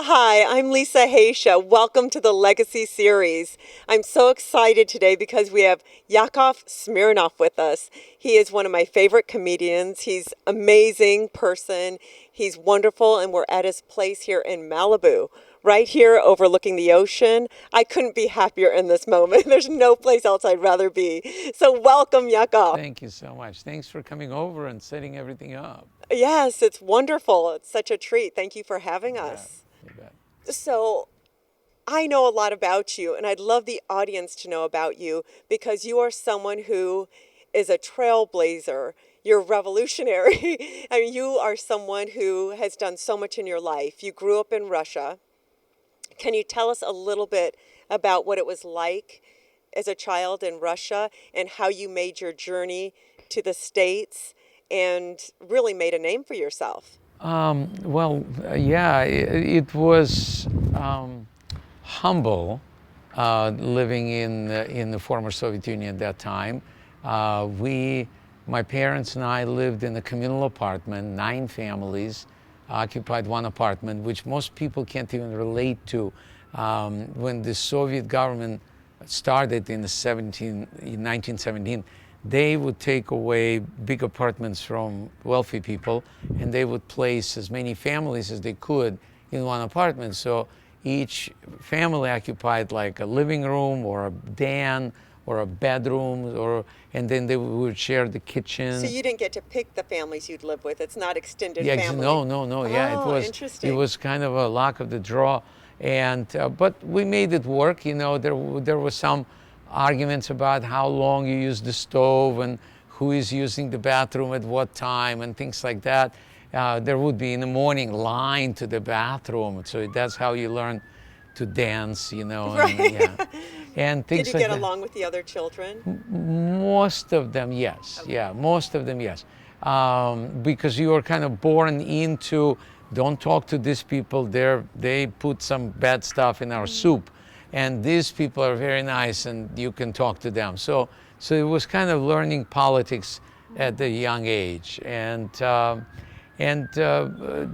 Hi, I'm Lisa Haisha. Welcome to the Legacy series. I'm so excited today because we have Yakov Smirnoff with us. He is one of my favorite comedians. He's an amazing person. He's wonderful, and we're at his place here in Malibu, right here overlooking the ocean. I couldn't be happier in this moment. There's no place else I'd rather be. So welcome, Yakov. Thank you so much. Thanks for coming over and setting everything up. Yes, it's wonderful. It's such a treat. Thank you for having You bet. us. You bet. So, I know a lot about you, and I'd love the audience to know about you because you are someone who is a trailblazer. You're revolutionary. I mean, you are someone who has done so much in your life. You grew up in Russia. Can you tell us a little bit about what it was like as a child in Russia and how you made your journey to the States and really made a name for yourself? Yeah, it was humble living in the former Soviet Union at that time. My parents and I lived in a communal apartment, 9 families occupied one apartment, which most people can't even relate to. When the Soviet government started in 1917, they would take away big apartments from wealthy people, and they would place as many families as they could in one apartment. So each family occupied like a living room or a den or a bedroom, and then they would share the kitchen. So you didn't get to pick the families you'd live with. It's not extended Yeah, family. no. Yeah, Oh, interesting. It was kind of a luck of the draw, and but we made it work. You know, there was some arguments about how long you use the stove and who is using the bathroom at what time and things like that. There would be in the morning line to the bathroom, so that's how you learn to dance, you know. Right. And, yeah. And things Did you like get that. along with the other children? Most of them, yes. Okay. Yeah, most of them, yes. Because you are kind of born into, don't talk to these people. They put some bad stuff in our soup, and these people are very nice, and you can talk to them. So it was kind of learning politics at a young age, and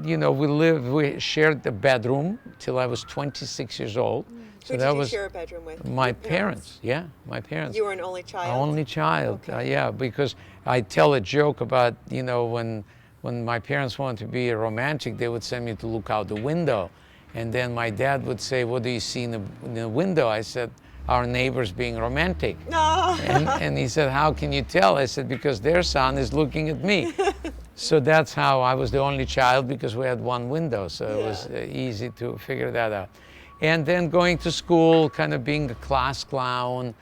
you know, we shared a bedroom till I was 26 years old. Who did you share a bedroom with? My Your parents. Yeah, my parents. You were an only child? Only child, Okay. yeah, because I tell a joke about, you know, when my parents wanted to be romantic, they would send me to look out the window. And then my dad would say, what do you see in the window? I said, our neighbors being romantic. No. And he said, how can you tell? I said, because their son is looking at me. So that's how I was the only child, because we had one window. So it was easy to figure that out. And then going to school, kind of being a class clown,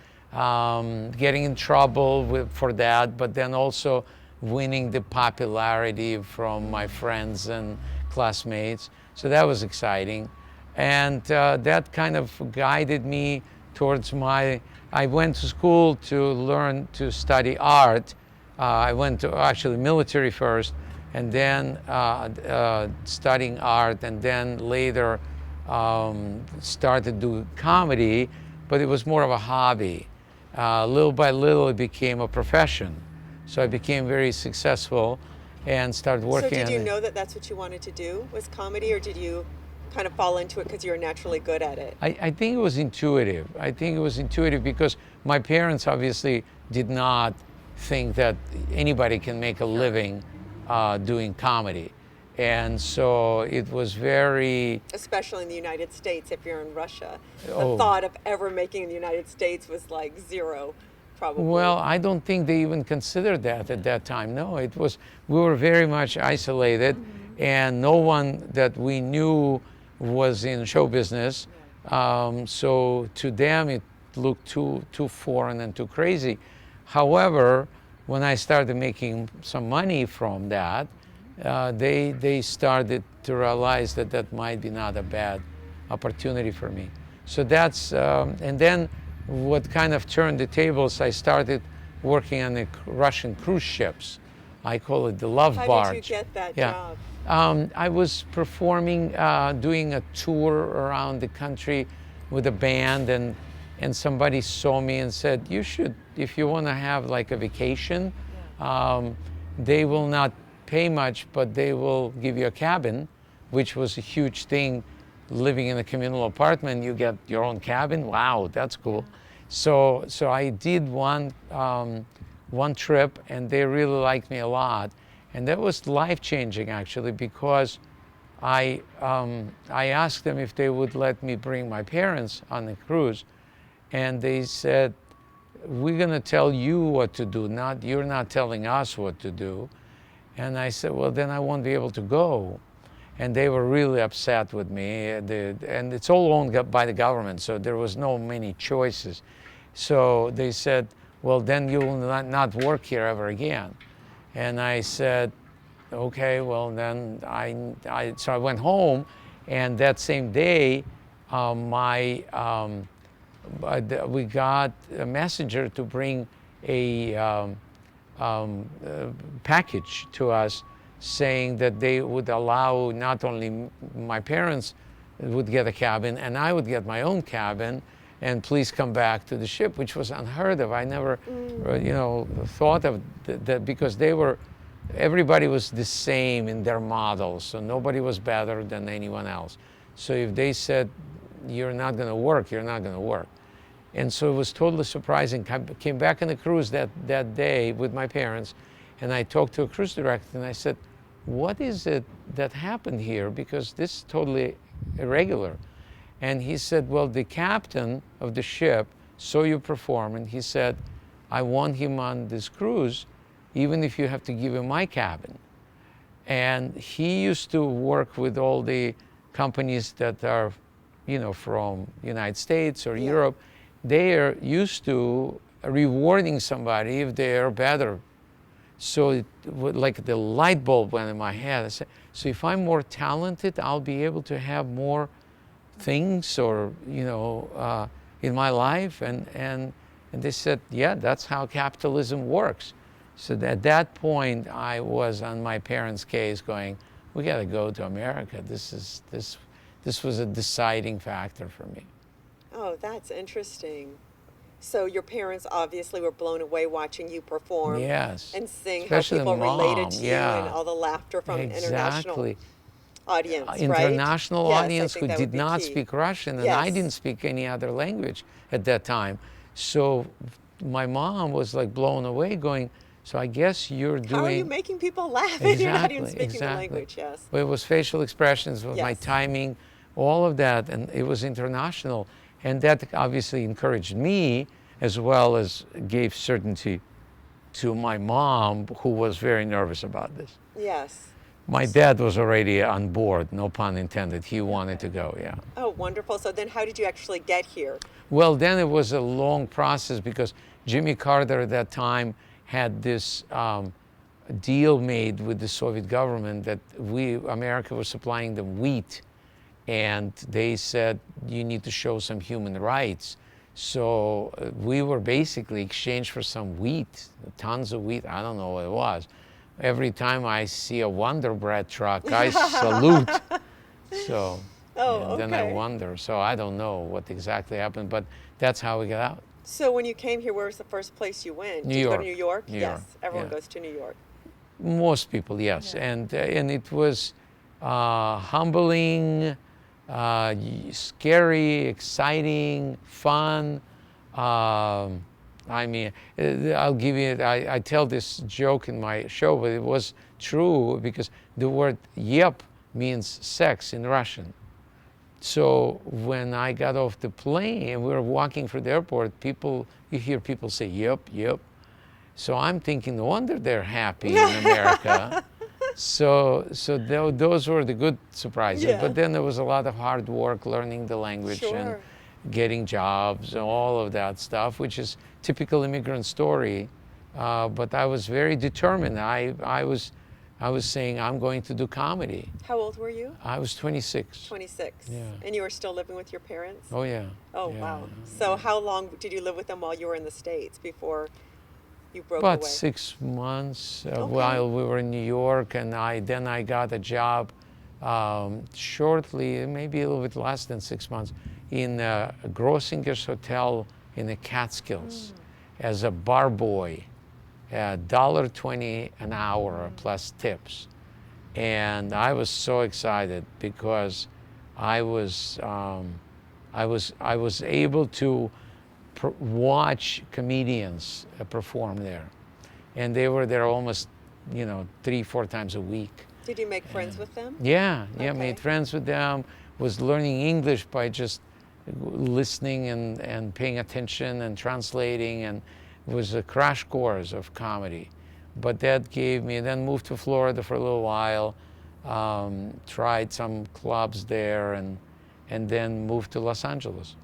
getting in trouble for that, but then also winning the popularity from my friends and classmates. So that was exciting. And that kind of guided me towards I went to school to learn to study art. I went to actually military first, and then studying art, and then later started doing comedy, but it was more of a hobby. Little by little, it became a profession. So I became very successful and started working on it. So did you know that that's what you wanted to do, was comedy, or did you kind of fall into it because you were naturally good at it? I think it was intuitive. I think it was intuitive because my parents obviously did not think that anybody can make a living doing comedy. And so it was very... Especially in the United States, if you're in Russia. The Oh. thought of ever making in the United States was like zero, probably. Well, I don't think they even considered that at that time. No, we were very much isolated, and no one that we knew was in show business. So to them, it looked too foreign and too crazy. However, when I started making some money from that, they started to realize that might be not a bad opportunity for me. So that's, and then what kind of turned the tables, I started working on the Russian cruise ships. I call it the Love Barge. How did you get that Yeah. job? I was performing, doing a tour around the country with a band, and somebody saw me and said, you should, if you want to have like a vacation, they will not pay much, but they will give you a cabin, which was a huge thing living in a communal apartment, you get your own cabin. Wow, that's cool. So I did one trip, and they really liked me a lot, and that was life-changing actually, because I asked them if they would let me bring my parents on the cruise, and they said, "We're going to tell you what to do, not you're not telling us what to do." And I said, "Well, then I won't be able to go." And they were really upset with me. And it's all owned by the government, so there was no many choices. So they said, "Well, then you will not work here ever again." And I said, "Okay, well then so I went home, and that same day, we got a messenger to bring a package to us, saying that they would allow not only my parents would get a cabin, and I would get my own cabin, and please come back to the ship," which was unheard of. I never, thought of that, because everybody was the same in their models, so nobody was better than anyone else. So if they said, "You're not going to work," you're not going to work. And so it was totally surprising. I came back on the cruise that day with my parents, and I talked to a cruise director, and I said, "What is it that happened here? Because this is totally irregular." And he said, "Well, the captain of the ship saw you perform, and he said, I want him on this cruise, even if you have to give him my cabin." And he used to work with all the companies that are, from United States or Europe. They are used to rewarding somebody if they are better. So like the light bulb went in my head. I said, so if I'm more talented, I'll be able to have more things, or in my life. And they said, yeah, that's how capitalism works. So at that point, I was on my parents' case, going, we got to go to America. This was a deciding factor for me. Oh, that's interesting. So your parents obviously were blown away watching you perform. Yes. And seeing Especially how people the mom, related to you, yeah. and all the laughter from an international audience, right? International Yes, I audience think who that would did be not key. speak Russian, and Yes. I didn't speak any other language at that time. So my mom was like blown away, going, so I guess you're doing... How are you making people laugh and you're not even speaking the language? Yes. Well, it was facial expressions, with my Yes. timing, all of that, and it was international. And that obviously encouraged me, as well as gave certainty to my mom, who was very nervous about this. Yes. My dad was already on board, no pun intended. He wanted to go, yeah. Oh, wonderful. So then how did you actually get here? Well, then it was a long process, because Jimmy Carter at that time had this deal made with the Soviet government that America was supplying them wheat. And they said, you need to show some human rights. So we were basically exchanged for some wheat, tons of wheat. I don't know what it was. Every time I see a Wonder Bread truck, I salute. So then I wonder. So I don't know what exactly happened, but that's how we got out. So when you came here, where was the first place you went? New Did York. you go to New York? New Yes, York, everyone yeah. goes to New York. Most people, yes. Yeah. And it was humbling, scary, exciting, fun. I mean, I'll give you, I tell this joke in my show, but it was true, because the word yep means sex in Russian. So when I got off the plane and we were walking through the airport, you hear people say yep, yep. So I'm thinking, no wonder they're happy in America. So those were the good surprises. Yeah. But then there was a lot of hard work learning the language and getting jobs and all of that stuff, which is typical immigrant story. But I was very determined. I was saying, I'm going to do comedy. How old were you? I was 26. 26. Yeah. And you were still living with your parents? Oh, yeah. Oh, yeah. wow. So how long did you live with them while you were in the States before you broke About away? 6 months while we were in New York, and then I got a job shortly, maybe a little bit less than 6 months, in a Grossinger's Hotel in the Catskills as a bar boy, $1.20 an hour plus tips. And I was so excited, because I was I was able to watch comedians perform there, and they were there almost, 3-4 times a week. Did you make friends with them? Yeah, Okay. made friends with them. Was learning English by just listening and paying attention and translating, and it was a crash course of comedy. But that gave me, then moved to Florida for a little while, tried some clubs there, and then moved to Los Angeles.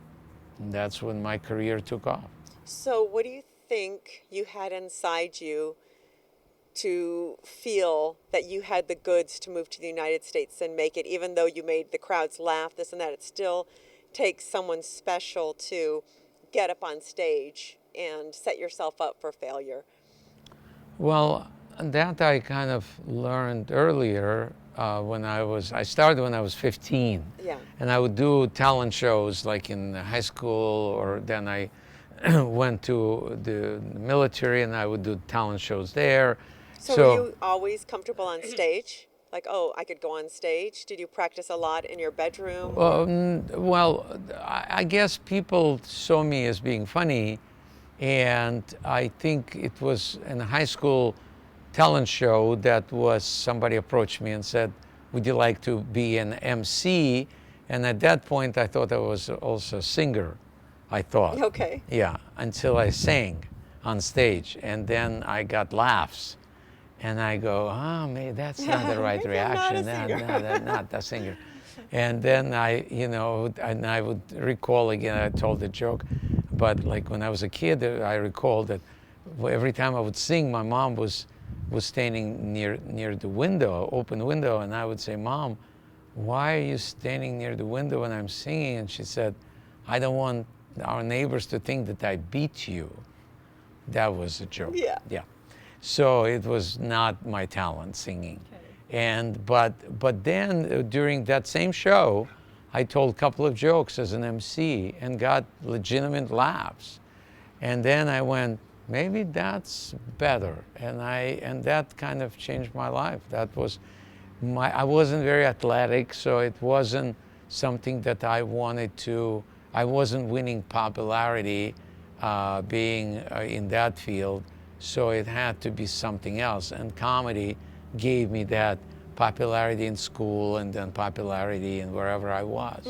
And that's when my career took off. So, what do you think you had inside you to feel that you had the goods to move to the United States and make it, even though you made the crowds laugh, this and that? It still takes someone special to get up on stage and set yourself up for failure. Well, that I kind of learned earlier I started when I was 15. Yeah. And I would do talent shows like in high school, or then I went to the military and I would do talent shows there. So, were you always comfortable on stage? Like, oh, I could go on stage? Did you practice a lot in your bedroom? Well, I guess people saw me as being funny, and I think it was in a high school talent show that was somebody approached me and said, would you like to be an MC? And at that point, I thought I was also a singer, I thought. Okay. Yeah, until I sang on stage, and then I got laughs. And I go, oh, maybe that's not the right reaction. Not a singer. And then and I would recall again, I told the joke, but like when I was a kid, I recall that every time I would sing, my mom was standing near the window, open window, and I would say, Mom, why are you standing near the window when I'm singing? And she said, I don't want our neighbors to think that I beat you. That was a joke. Yeah. Yeah. So it was not my talent, singing. Okay. But then during that same show, I told a couple of jokes as an MC and got legitimate laughs. And then I went, maybe that's better. And that kind of changed my life. That was I wasn't very athletic, so it wasn't something that I wanted to. I wasn't winning popularity being in that field. So it had to be something else. And comedy gave me that popularity in school and then popularity in wherever I was.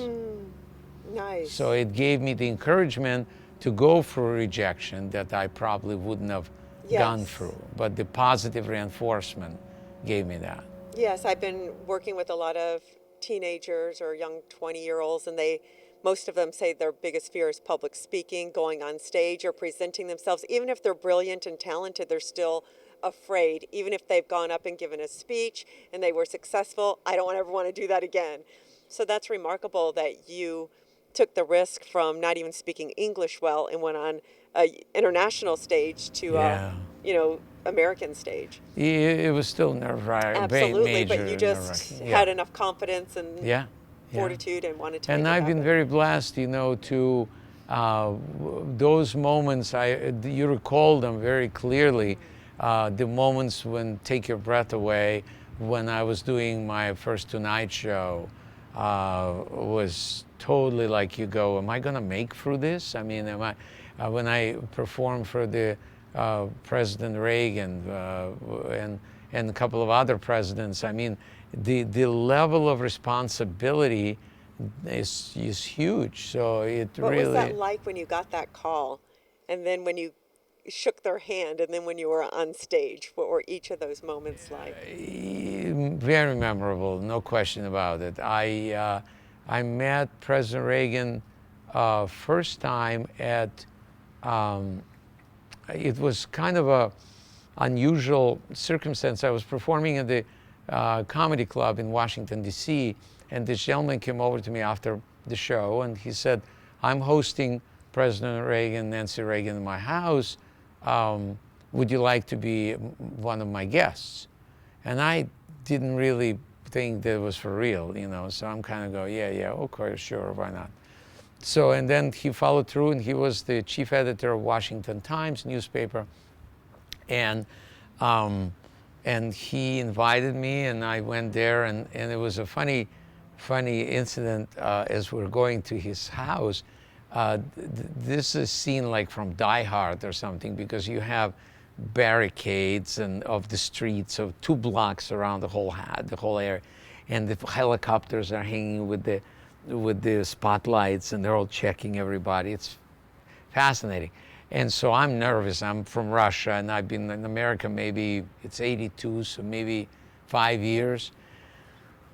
Nice. So it gave me the encouragement to go through rejection that I probably wouldn't have gone through. But the positive reinforcement gave me that. Yes, I've been working with a lot of teenagers or young 20-year-olds, and most of them say their biggest fear is public speaking, going on stage or presenting themselves. Even if they're brilliant and talented, they're still afraid. Even if they've gone up and given a speech and they were successful, I don't ever want to do that again. So that's remarkable that you took the risk from not even speaking English well and went on an international stage to, American stage. It was still nerve-wracking. Absolutely, but you just had enough confidence and fortitude and wanted to. And I've been very blessed, to those moments. You recall them very clearly. The moments when take your breath away. When I was doing my first Tonight Show, was totally like you go, am I going to make through this? I mean, when I performed for the President Reagan and a couple of other presidents, I mean, the level of responsibility is huge. So what was that like when you got that call, and then when you shook their hand, and then when you were on stage? What were each of those moments like? Very memorable, no question about it. I met President Reagan first time at. It was kind of a unusual circumstance. I was performing at the comedy club in Washington, D.C., and this gentleman came over to me after the show, and he said, I'm hosting President Reagan, Nancy Reagan in my house. Would you like to be one of my guests? And I didn't really think that it was for real, so I'm kind of going, yeah, okay, sure, why not? So, and then he followed through, and he was the chief editor of Washington Times newspaper. And he invited me, and I went there, and it was a funny funny incident as we're going to his house. This is seen like from Die Hard or something, because you have barricades and of the streets of 2 blocks around the whole area, and the helicopters are hanging with the spotlights, and they're all checking everybody. It's fascinating. And so I'm nervous. I'm from Russia, and I've been in America maybe, it's 82, so maybe 5 years.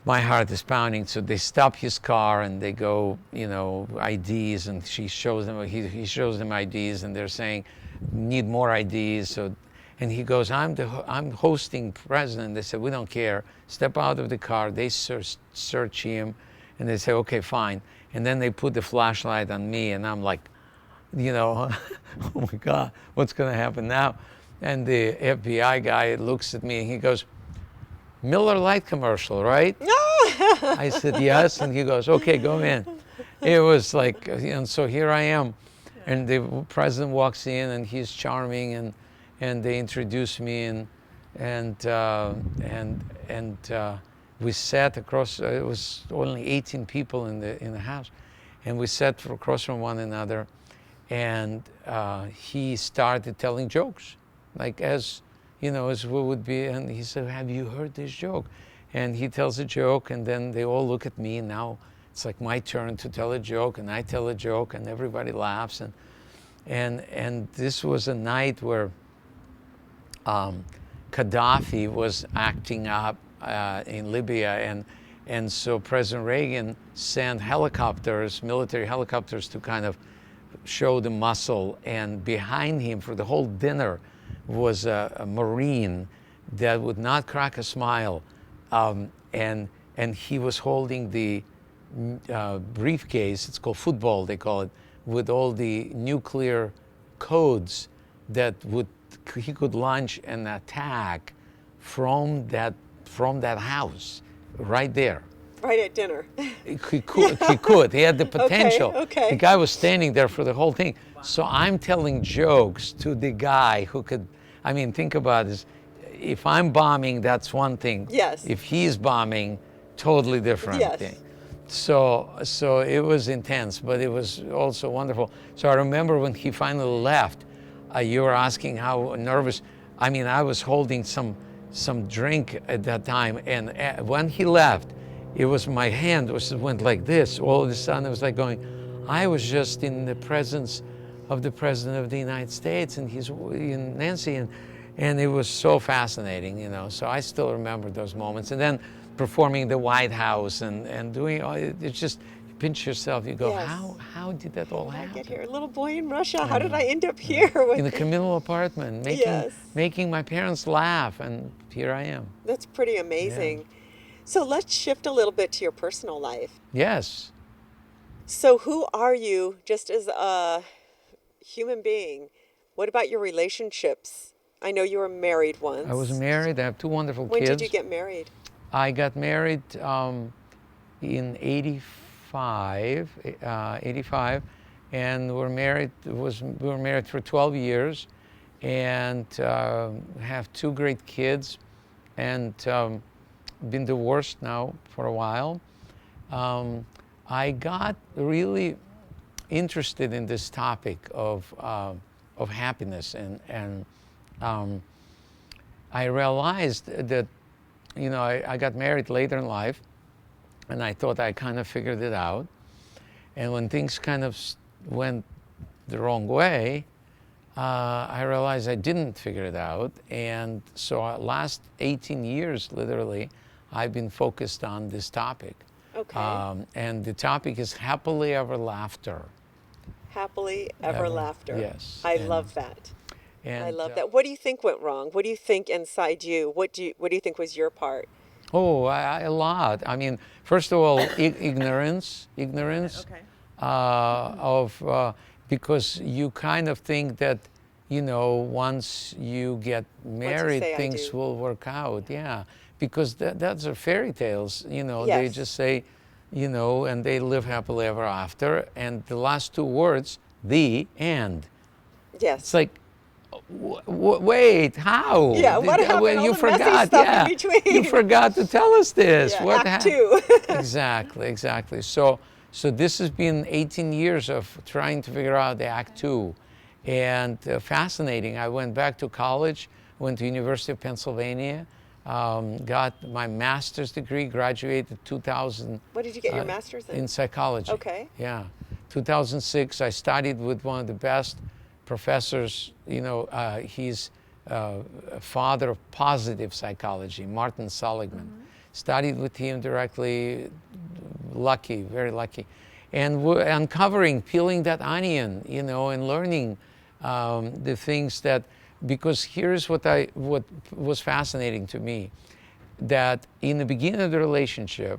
My heart is pounding. So they stop his car and they go, IDs, and he shows them IDs, and they're saying, need more IDs. So, and he goes, I'm hosting president. They said, we don't care. Step out of the car. They search him, and they say, okay, fine. And then they put the flashlight on me, and I'm like, oh my God, what's going to happen now? And the FBI guy looks at me and he goes, Miller Lite commercial, right? No. I said, yes. And he goes, okay, go in. It was like, and so here I am. And the president walks in, and he's charming, and they introduce me, and we sat across, it was only 18 people in the house, and we sat across from one another, and he started telling jokes, like as we would be, and he said, have you heard this joke? And he tells a joke, and then they all look at me, and now it's like my turn to tell a joke, and I tell a joke, and everybody laughs, and this was a night where Gaddafi was acting up in Libya, and so President Reagan sent helicopters, military helicopters, to kind of show the muscle, and behind him for the whole dinner was a Marine that would not crack a smile, and he was holding the briefcase, it's called football, they call it, with all the nuclear codes that he could launch an attack from that house right there. Right at dinner. He could. He had the potential. Okay. The guy was standing there for the whole thing. So I'm telling jokes to the guy who could, think about this. If I'm bombing, that's one thing. Yes. If he's bombing, totally different yes. thing. So it was intense, but it was also wonderful. So I remember when he finally left, you were asking how nervous. I was holding some drink at that time, and when he left, it was my hand went like this. All of a sudden, it was like going, I was just in the presence of the President of the United States and Nancy, and it was so fascinating, So I still remember those moments. And then performing the White House and doing, it's just, you pinch yourself, you go, yes. how did that all happen? I get here, a little boy in Russia, how did I end up here? In a communal apartment, making my parents laugh, and here I am. That's pretty amazing. Yeah. So let's shift a little bit to your personal life. Yes. So who are you just as a human being? What about your relationships? I know you were married once. I was married. I have 2 wonderful kids. When did you get married? I got married in 85, and we were married for 12 years, and have 2 great kids, and been divorced now for a while. I got really interested in this topic of happiness, and I realized that, I got married later in life, and I thought I kind of figured it out. And when things kind of went the wrong way, I realized I didn't figure it out. And so last 18 years, literally, I've been focused on this topic. Okay. And the topic is happily ever laughter. Happily ever laughter. Yes. I love that. And I love that. What do you think went wrong? What do you think inside you? What do you think was your part? Oh, a lot. First of all, ignorance. Okay. Because you kind of think that, once you get married, things will work out. Yeah, because that's a fairy tales. Yes. They just say, and they live happily ever after. And the last 2 words, the end. Yes. It's like, Wait, how? Yeah, what happened? All You the messy forgot, stuff in yeah. between. You forgot to tell us this. Yeah, What Act happened? 2. Exactly, exactly. So this has been 18 years of trying to figure out the Act Two, and fascinating. I went back to college, went to University of Pennsylvania, got my master's degree, graduated 2000. What did you get your master's in? In psychology. Okay. Yeah, 2006. I studied with one of the best professors. He's a father of positive psychology, Martin Seligman. Studied with him directly, lucky, very lucky. And we're uncovering, peeling that onion, and learning the things that, because here's what was fascinating to me, that in the beginning of the relationship,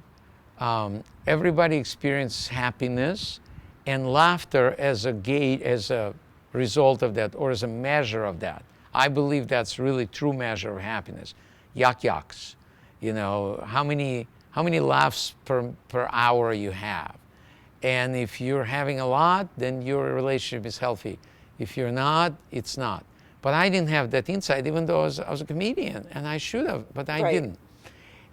everybody experienced happiness and laughter as a result of that, or as a measure of that. I believe that's really true measure of happiness. Yucks. How many laughs per hour you have. And if you're having a lot, then your relationship is healthy. If you're not, it's not. But I didn't have that insight, even though I was a comedian, and I should have, but I didn't.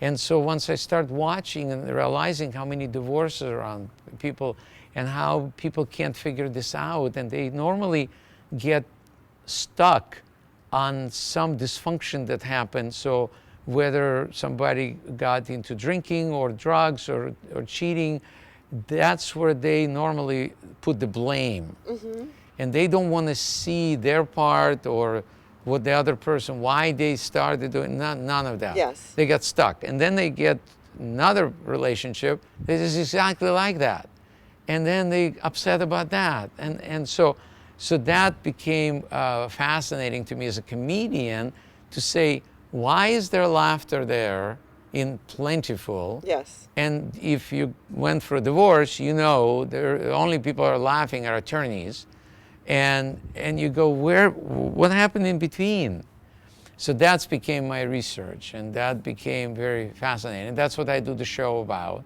And so once I start watching and realizing how many divorces are around people, and how people can't figure this out, and they normally get stuck on some dysfunction that happened. So whether somebody got into drinking or drugs or cheating, that's where they normally put the blame. And they don't want to see their part or what the other person, why they started doing, none of that. Yes. They got stuck. And then they get another relationship that is exactly like that. And then they upset about that. And so that became fascinating to me as a comedian, to say, why is there laughter there in plentiful? Yes. And if you went for a divorce, the only people who are laughing are attorneys. And you go, what happened in between? So that became my research, and that became very fascinating. And that's what I do the show about.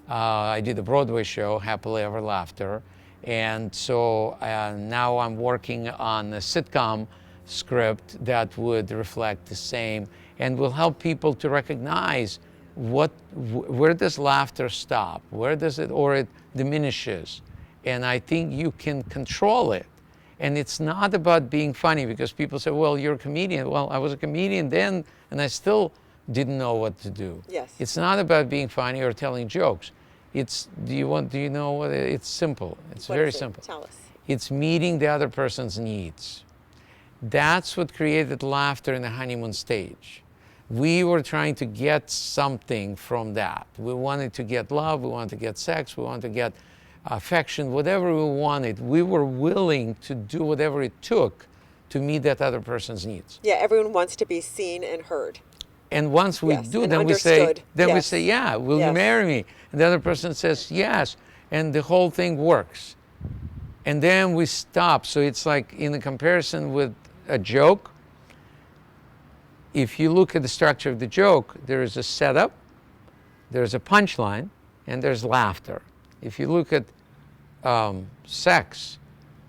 I did a Broadway show, Happily Ever After. And so now I'm working on a sitcom script that would reflect the same, and will help people to recognize where does laughter stop, where does it, or it diminishes. And I think you can control it. And it's not about being funny, because people say, well, you're a comedian. Well, I was a comedian then, and I still didn't know what to do. Yes. It's not about being funny or telling jokes. It's, do you know what, it's simple. It's very simple. Tell us. It's meeting the other person's needs. That's what created laughter in the honeymoon stage. We were trying to get something from that. We wanted to get love, we wanted to get sex, we wanted to get affection, whatever we wanted. We were willing to do whatever it took to meet that other person's needs. Yeah, everyone wants to be seen and heard. And once we do, then we say, yeah, will you marry me? And the other person says yes, and the whole thing works. And then we stop. So it's like, in the comparison with a joke, if you look at the structure of the joke, there is a setup, there's a punchline, and there's laughter. If you look at sex,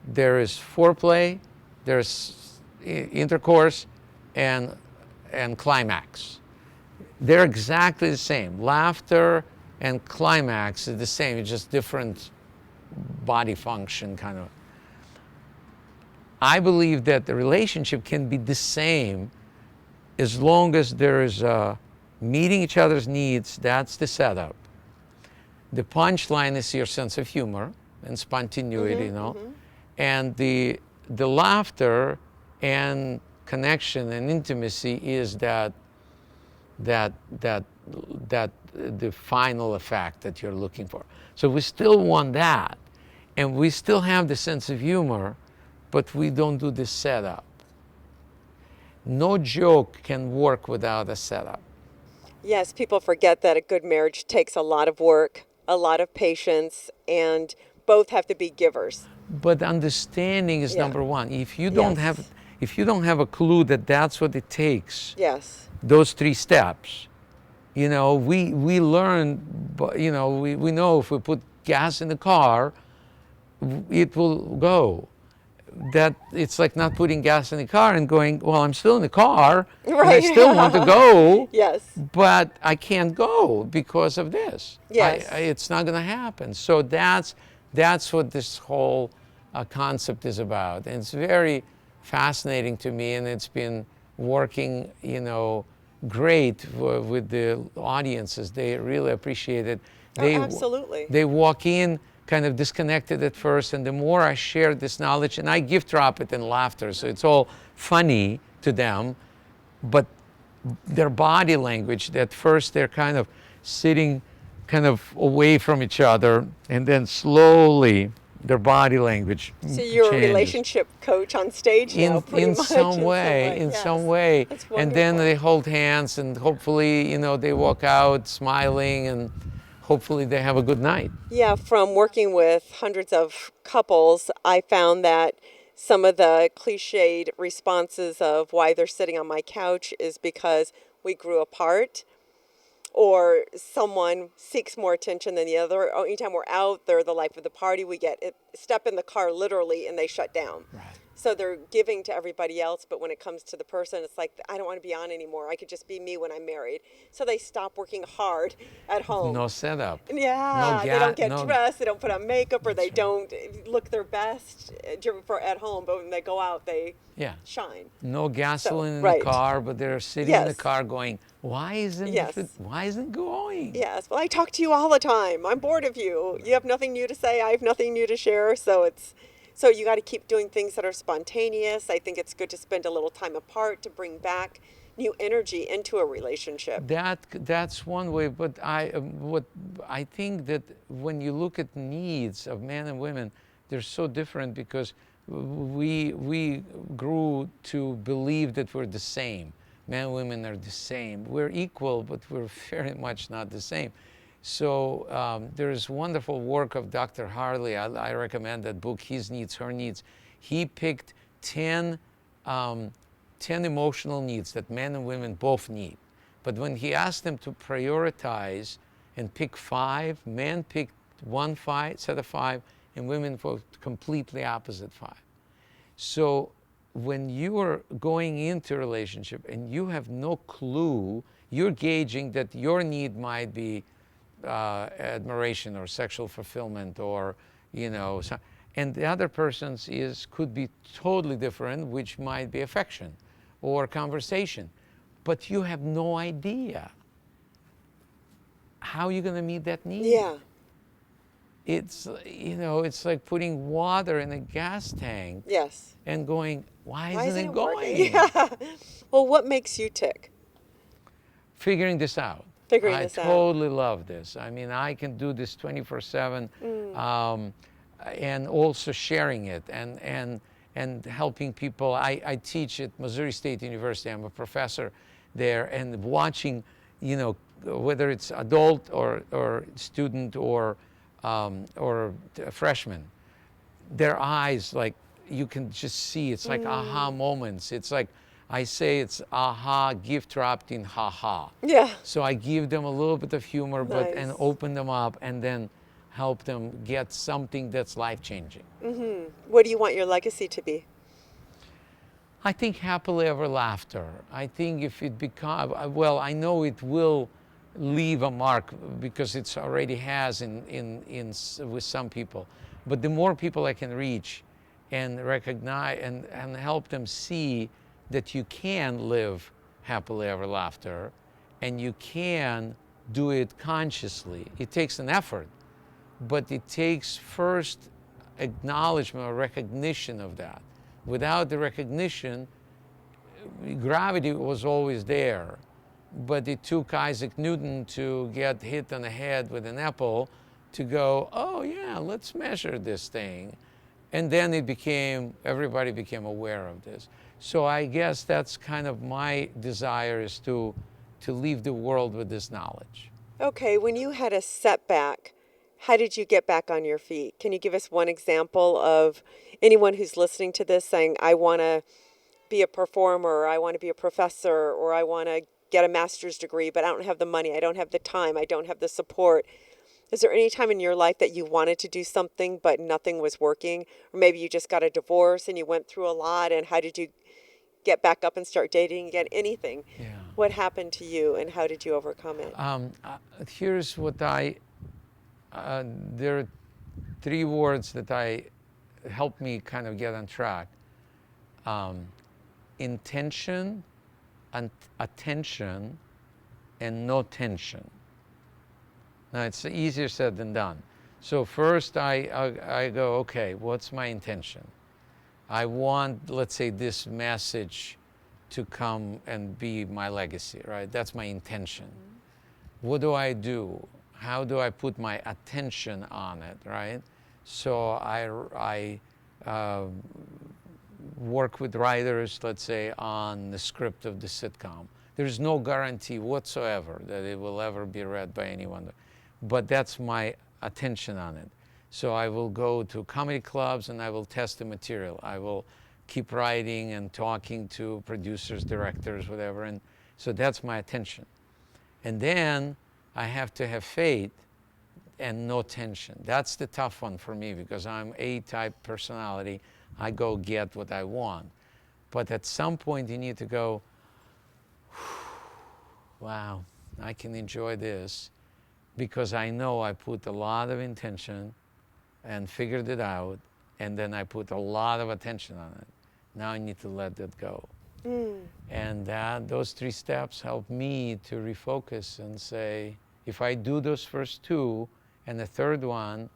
there is foreplay, there's intercourse, and climax. They're exactly the same. Laughter and climax is the same, it's just different body function, kind of. I believe that the relationship can be the same as long as there is meeting each other's needs. That's the setup. The punchline is your sense of humor and spontaneity, and the laughter and connection and intimacy is that the final effect that you're looking for. So we still want that, and we still have the sense of humor, but we don't do the setup. No joke can work without a setup. Yes, people forget that a good marriage takes a lot of work, a lot of patience, and both have to be givers. But understanding is number one. If you don't have a clue that that's what it takes, those 3 steps, we learn, we know if we put gas in the car, it will go. that it's like not putting gas in the car and going, well, I'm still in the car and I Right. still want to go, Yes. but I can't go because of this. Yes. It's not going to happen. So that's what this whole concept is about. And it's very fascinating to me, and it's been working, great with the audiences. They really appreciate it. Oh, absolutely. They walk in kind of disconnected at first, and the more I share this knowledge, and I gift drop it in laughter, so it's all funny to them, but their body language, at first they're kind of sitting kind of away from each other, and then slowly their body language So you're changes. a relationship coach on stage now, pretty In much. some way, in yes. some way. That's And then wonderful. they hold hands, and hopefully, they walk out smiling, and hopefully they have a good night. Yeah, from working with hundreds of couples, I found that some of the cliched responses of why they're sitting on my couch is because we grew apart, or someone seeks more attention than the other. Or anytime we're out, they're the life of the party. We get step in the car literally and they shut down. Right. So they're giving to everybody else, but when it comes to the person, it's like, I don't want to be on anymore. I could just be me when I'm married. So they stop working hard at home. No setup. Yeah, No they don't get no, dressed, they don't put on makeup, or they right. don't look their best for at home, but when they go out, they Yeah. shine. No gasoline in right. the car, but they're sitting in the Yes. car going, why isn't Yes. it going? Yes, well, I talk to you all the time. I'm bored of you. You have nothing new to say. I have nothing new to share. So you got to keep doing things that are spontaneous. I think it's good to spend a little time apart to bring back new energy into a relationship. That's one way, but I think that when you look at needs of men and women, they're so different because we grew to believe that we're the same. Men and women are the same. We're equal, but we're very much not the same. So there's wonderful work of Dr. Harley. I recommend that book, His Needs, Her Needs. He picked 10 emotional needs that men and women both need. But when he asked them to prioritize and pick 5, men picked one set of 5, and women for completely opposite 5. So when you are going into a relationship and you have no clue, you're gauging that your need might be admiration or sexual fulfillment, or and the other person's could be totally different, which might be affection or conversation, but you have no idea how you're going to meet that need. Yeah. It's it's like putting water in a gas tank. Yes. And going, why Why isn't it going? working? Yeah. Well, what makes you tick? Figuring this out. Figuring this I out. totally love this. I mean, I can do this 24/7, and also sharing it and helping people. I teach at Missouri State University. I'm a professor there, and watching, whether it's adult or student or freshman, their eyes, like, you can just see, it's like aha moments. It's like, I say it's aha gift wrapped in ha-ha. Yeah. So I give them a little bit of humor, Nice. and open them up, and then help them get something that's life-changing. Mm-hmm. What do you want your legacy to be? I think happily ever after. I think if it becomes, well, I know it will leave a mark because it already has with some people. But the more people I can reach and recognize and help them see that you can live happily ever after, and you can do it consciously. It takes an effort, but it takes first acknowledgement or recognition of that. Without the recognition, gravity was always there, but it took Isaac Newton to get hit on the head with an apple to go, oh yeah, let's measure this thing. And then everybody became aware of this. So I guess that's kind of my desire, is to leave the world with this knowledge. Okay, when you had a setback, how did you get back on your feet? Can you give us one example of anyone who's listening to this saying, I want to be a performer, or I want to be a professor, or I want to get a master's degree, but I don't have the money, I don't have the time, I don't have the support. Is there any time in your life that you wanted to do something but nothing was working? Or maybe you just got a divorce and you went through a lot, and how did you get back up and start dating again? Anything. Yeah. What happened to you and how did you overcome it? Here's what there are three words that help me kind of get on track. Intention, attention, and no tension. Now, it's easier said than done. So first I go, okay, what's my intention? I want, let's say, this message to come and be my legacy, right? That's my intention. What do I do? How do I put my attention on it, right? So I work with writers, let's say, on the script of the sitcom. There's no guarantee whatsoever that it will ever be read by anyone, but that's my attention on it. So I will go to comedy clubs and I will test the material. I will keep writing and talking to producers, directors, whatever, and so that's my attention. And then I have to have faith and no tension. That's the tough one for me because I'm A-type personality. I go get what I want. But at some point you need to go, wow, I can enjoy this because I know I put a lot of intention and figured it out, and then I put a lot of attention on it. Now I need to let that go. And those three steps help me to refocus and say, if I do those first two and the third one,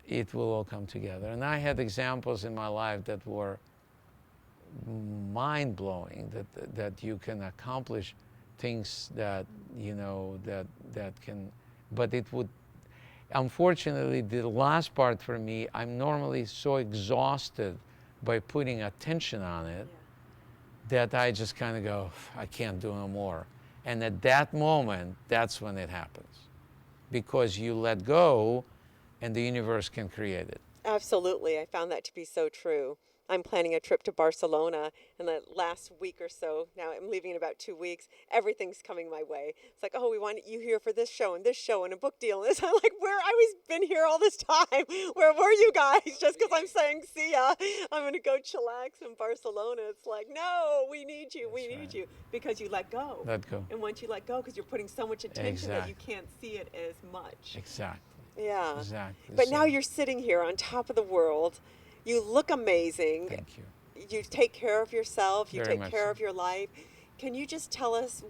it will all come together. And I had examples in my life that were mind-blowing, that you can accomplish things that, you know, that can, but it would, unfortunately, the last part for me, I'm normally so exhausted by putting attention on it that I just kind of go, I can't do no more. And at that moment, that's when it happens. Because you let go and the universe can create it. Absolutely. I found that to be so true. I'm planning a trip to Barcelona in the last week or so. Now I'm leaving in about 2 weeks. Everything's coming my way. It's like, oh, we want you here for this show and a book deal. And I'm like, where? I was been here all this time. Where were you guys? Just because I'm saying, see ya, I'm going to go chillax in Barcelona. It's like, no, we need you. We need you. Because you let go. Let go. And once you let go, because you're putting so much attention that you can't see it as much. Exactly. Yeah. Exactly. But now you're sitting here on top of the world. You look amazing. Thank you. You take care of yourself. You Very take much care so. of your life. Can you just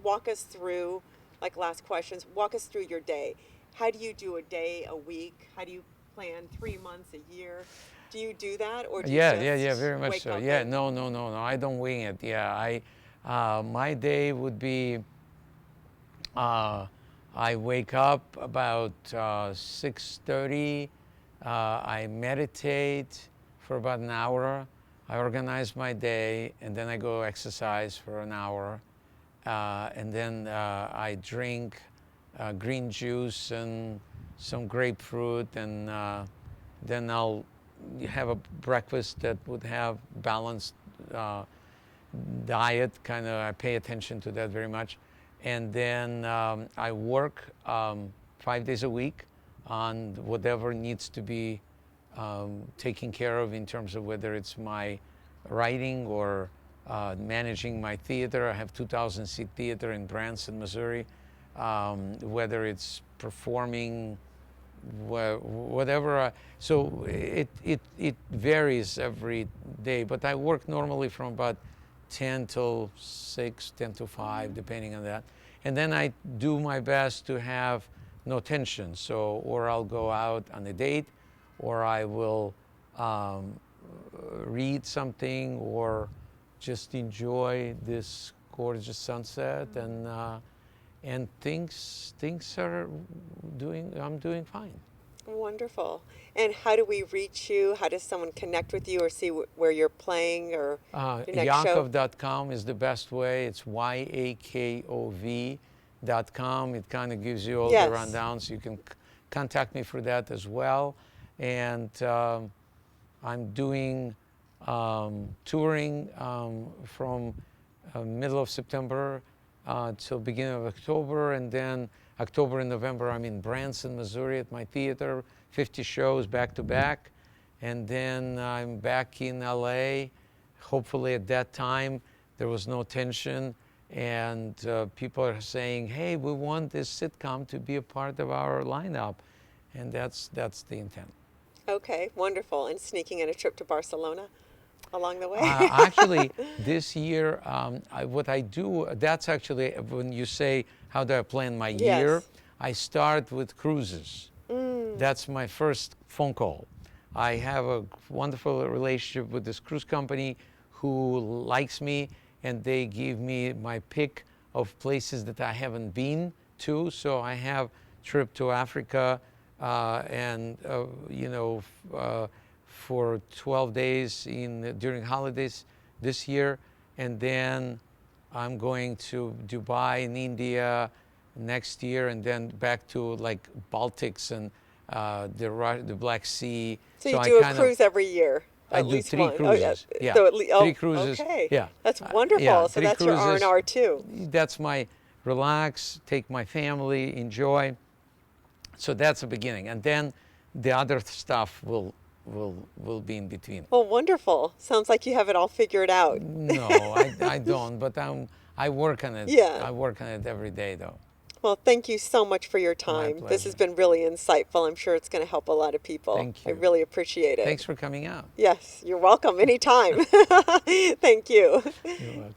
walk us through, like last questions, walk us through your day. How do you do a day, a week? How do you plan 3 months, a year? Do you do that, or do you just very much wake so. up Yeah, and- no, I don't wing it. Yeah, my day would be, I wake up about 6:30. I meditate for about an hour. I organize my day, and then I go exercise for an hour. And then I drink green juice and some grapefruit, and then I'll have a breakfast that would have balanced diet. Kind of, I pay attention to that very much. And then I work 5 days a week on whatever needs to be taken care of in terms of whether it's my writing or managing my theater. I have 2,000-seat theater in Branson, Missouri. Whether it's performing, whatever. So it varies every day, but I work normally from about 10 till 6, 10 to 5, depending on that. And then I do my best to have no tension. So, or I'll go out on a date, or I will read something, or just enjoy this gorgeous sunset, and things are I'm doing fine. Wonderful. And how do we reach you? How does someone connect with you or see where you're playing or your next show? Yakov.com is the best way. It's YAKOV.com. It kind of gives you all the rundown, so you can contact me for that as well. And I'm doing touring from middle of September till beginning of October, and then October and November I'm in Branson, Missouri at my theater, 50 shows back to back, and then I'm back in LA. Hopefully at that time there was no tension, and people are saying, hey, we want this sitcom to be a part of our lineup, and that's the intent. Okay, wonderful. And sneaking in a trip to Barcelona along the way? Actually, this year, what I do, that's actually when you say, how do I plan my year? Yes. I start with cruises. That's my first phone call. I have a wonderful relationship with this cruise company who likes me, and they give me my pick of places that I haven't been to. So I have trip to Africa, and for 12 days during holidays this year, and then I'm going to Dubai in India next year, and then back to like Baltics and the Black Sea. So you do I a cruise every year? I At do least 3 one. cruises. Oh, yeah. Yeah, So three cruises. Okay. Yeah, That's wonderful. yeah, So 3 that's your cruises. R&R too. That's my relax, take my family, enjoy. So that's the beginning, and then the other stuff will be in between. Well, wonderful. Sounds like you have it all figured out. No, I don't, but I work on it. Yeah. I work on it every day, though. Well, thank you so much for your My time. This has pleasure. been really insightful. I'm sure it's going to help a lot of people. Thank I you. really appreciate it. Thanks for coming out. Yes, you're welcome anytime. Thank you. You're welcome.